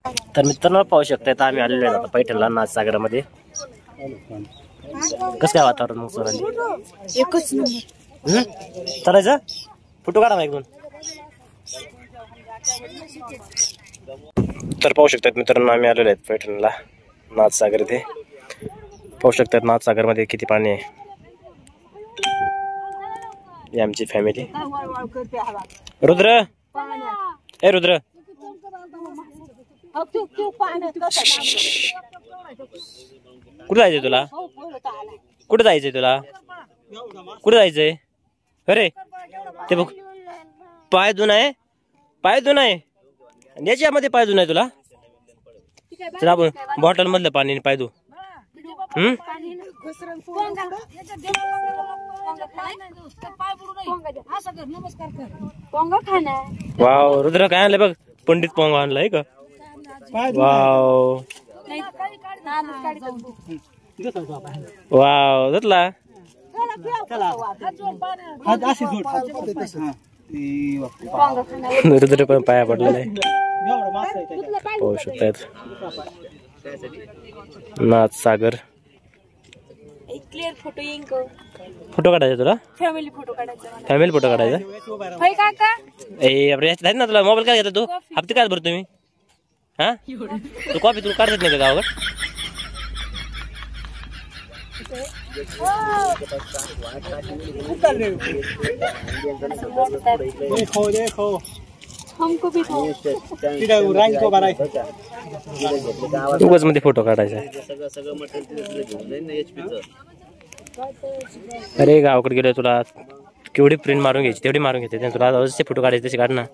तर मित्रांनो पाहू शकता आम्ही आलेलो आहे आता पैठणला नाथसागरामध्ये. कसं काय वातावरण मग सोनाली? एकच नंबर. चालायचं फोटो काढा ना एक दोन. तर पाहू शकतात मित्रांनो आम्ही आलेलो आहेत पैठणला नाथसागर इथे. पाहू शकतात नाथसागरमध्ये किती पाणी आहे. ही आमची फॅमिली. रुद्र ए रुद्र कुठे जायचंय तुला? कुठे जायचंय तुला? कुठे जायचंय? अरे ते बघ पाय धुन आहे, पाय धुन आहे याच्यामध्ये पाय धुन आहे तुला. चल आपण बॉटल मधलं पाणी पाय धु. वाव रुद्र काय आणलंय बघ. पंडित पोंगा आणलाय का? वाव वाव घेतला. रुद्र पण पाया पडलेला आहे. पाहू शकतात नाथसागर. क्लिअर फोटो येईन. फोटो काढायचा तुला? फॅमिली फोटो काढायचा. फॅमिली फोटो काढायचा होय काका? ए ना तुला मोबाईल काय घेतो तू? हप्ते काय भरतो तुम्ही? हा तू कॉपी तू काढत नाही का गावाकडे? उगाच मध्ये फोटो काढायचा. अरे गावाकडे गेलो तुला केवढी प्रिंट मारून घ्यायची तेवढी मारून घेते तुला. जसे फोटो काढायचे तसे काढ ना.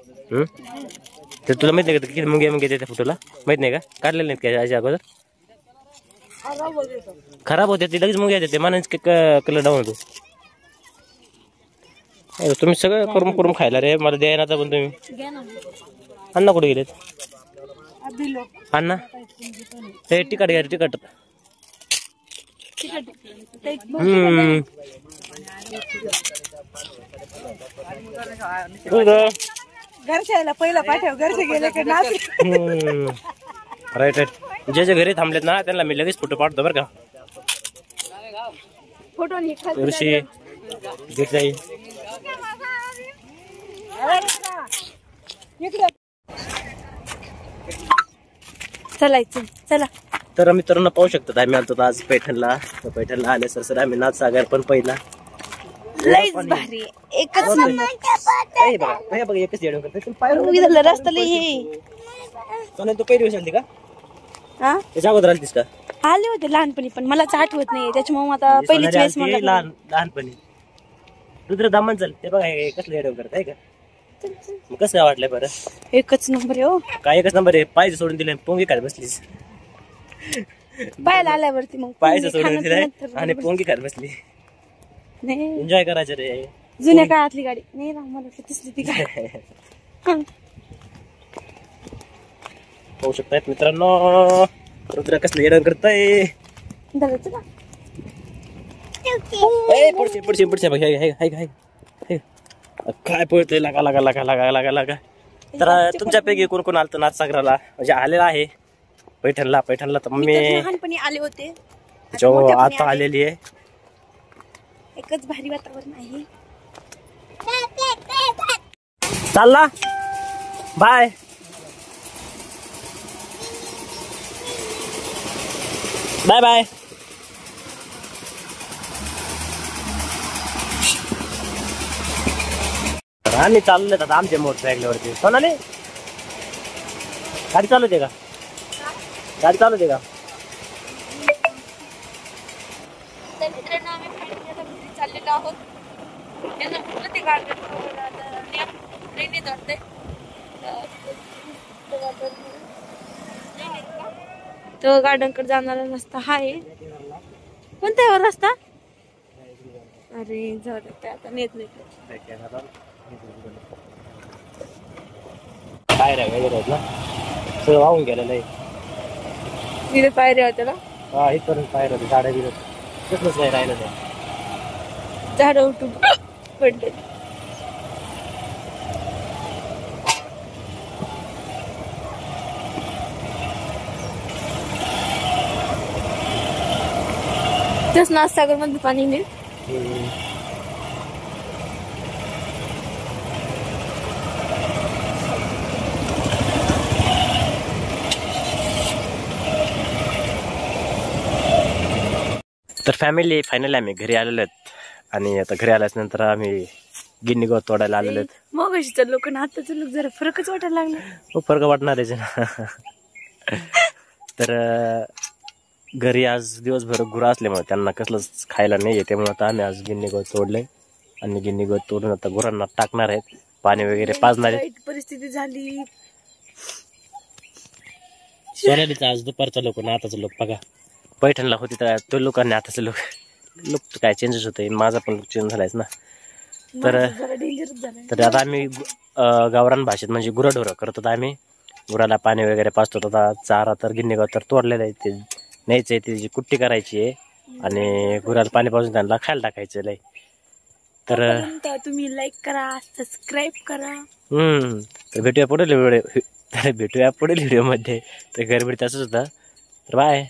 तर तुला माहित नाही का किती मुंगे मुंगे त्या फोटोला? माहित नाही का? काढलेले नाहीत का याच्या अगोदर? खराब होते ते लगेच मुंगे येते मानाचे कलर डाऊन होतो. तुम्ही सगळं करून करून खायला रे. मला द्यायला आता पण तुम्ही. अण्णा कुठे गेलेत? अण्णा हे तिकट घ्या तिकट. घरच्याला पहिला पाठव. घरचे गेले की राईट राईट. जे जे घरी थांबलेत ना त्यांना मी लगेच फोटो पाठवतो बरं का. फोटो ऋषी घेत जाईल. चलायचं चला. तर मित्रांनो पाहू शकतात आम्ही आलतो आज पैठणला. पैठणला आले सर आम्ही नाथसागर पण पहिला लईच भारी. एकच नंबर. बघा एकच येडून करते. रस्ता लई तू पहिली दिवस आली का? त्याच्या अगोदर आलीस का? आले होते लहानपणी पण मलाच आठवत नाही त्याच्यामुळे आता पहिलीच वेळेस लहानपणी. रुद्र दामन चल ते बघा कसलं येडून करत आहे का? मग कसं काय वाटलंय बरं? एकच नंबर आहे हो. काय एकच नंबर आहे. पायचं सोडून दिलं पोंगी खात बसलीस. पाहायला आल्यावरती मग पायचं सोडून दिलंय आणि पोंगी खात बसली. नाही एन्जॉय करायचं रे. जुन्या काळातली गाडी नाही ना मला दिसली ती गाडी. पाहू शकतायत मित्रांनो रुद्र कसलं येडण करताय. पुढचे पुढचे पुढचे बघ काय पळतोय. लागा लागा लागा लागा लागा लागा. तर तुमच्यापैकी कोण कोण आलं नाथसागराला म्हणजे आलेला आहे पैठणला? पैठणला तर मी लहानपणी आले होते. जो आता आलेली आहे. एकच भारी वातावरण आहे. चालला बाय. Bye bye. आम्ही चाललो आता आमच्या मोटरसायकलवरती. सोनाली गाडी चालवते का? गाडी चालवते का? मित्रांनो आम्ही चाललेलो आहोत. तो गार्डन कडे जाणारा रस्ता हा आहे. कोणता आहे रस्ता? अरे जाऊ दे आता नेत नाही. पायऱ्या वगैरे आहेत ना सगळं वाहून गेलेलं आहे. तिथे पायऱ्या होत्या ना. हा इथपर्यंत पायऱ्या होते. झाडं बिडत कसलंच नाही राहिलं ते. झाडं उठून पडले. इथंच नाथसागर मध्ये पाणी नाही. तर फॅमिली फायनली आम्ही घरी आलेलो आहेत आणि आता घरी आल्याच नंतर आम्ही गिन्नी गवत तोडायला आलेलो आहेत. मग अशीच लोक ना आताच लोक जरा फरकच वाटायला लागला. खूप फरक वाटणार आहे ना. तर घरी आज दिवसभर गुरं असल्यामुळे त्यांना कसलंच खायला नाही आहे, त्यामुळे आता आम्ही आज गिन्नी गवत तोडलंय आणि गिन्नी गवत तोडून आता गुरांना टाकणार आहेत, पाणी वगैरे पाजणार आहेत. परिस्थिती झाली. सोनालीचा आज दुपारचा लोक ना आताचा लोक बघा. पैठणला होती तर तो लोक आणि आताचे लोक काय चेंजेस होते. माझा पण लुक चेंज झालायच ना. तर आता आम्ही गावरान भाषेत म्हणजे गुराढोरं करतो. तर आम्ही गुराला पाणी वगैरे पाजतो. आता चारा तर गिन्नी गवत तर तोडलेलं आहे, ते न्यायचं आहे, त्याची कुट्टी करायची आहे आणि गुराला पाणी पाजून त्यांना खायला टाकायचं लय. तर तुम्ही लाईक करा, सबस्क्राईब करा. तर भेटूया पुढील व्हिडिओ मध्ये. तर गडबडीत असंच होतं. तर बाय.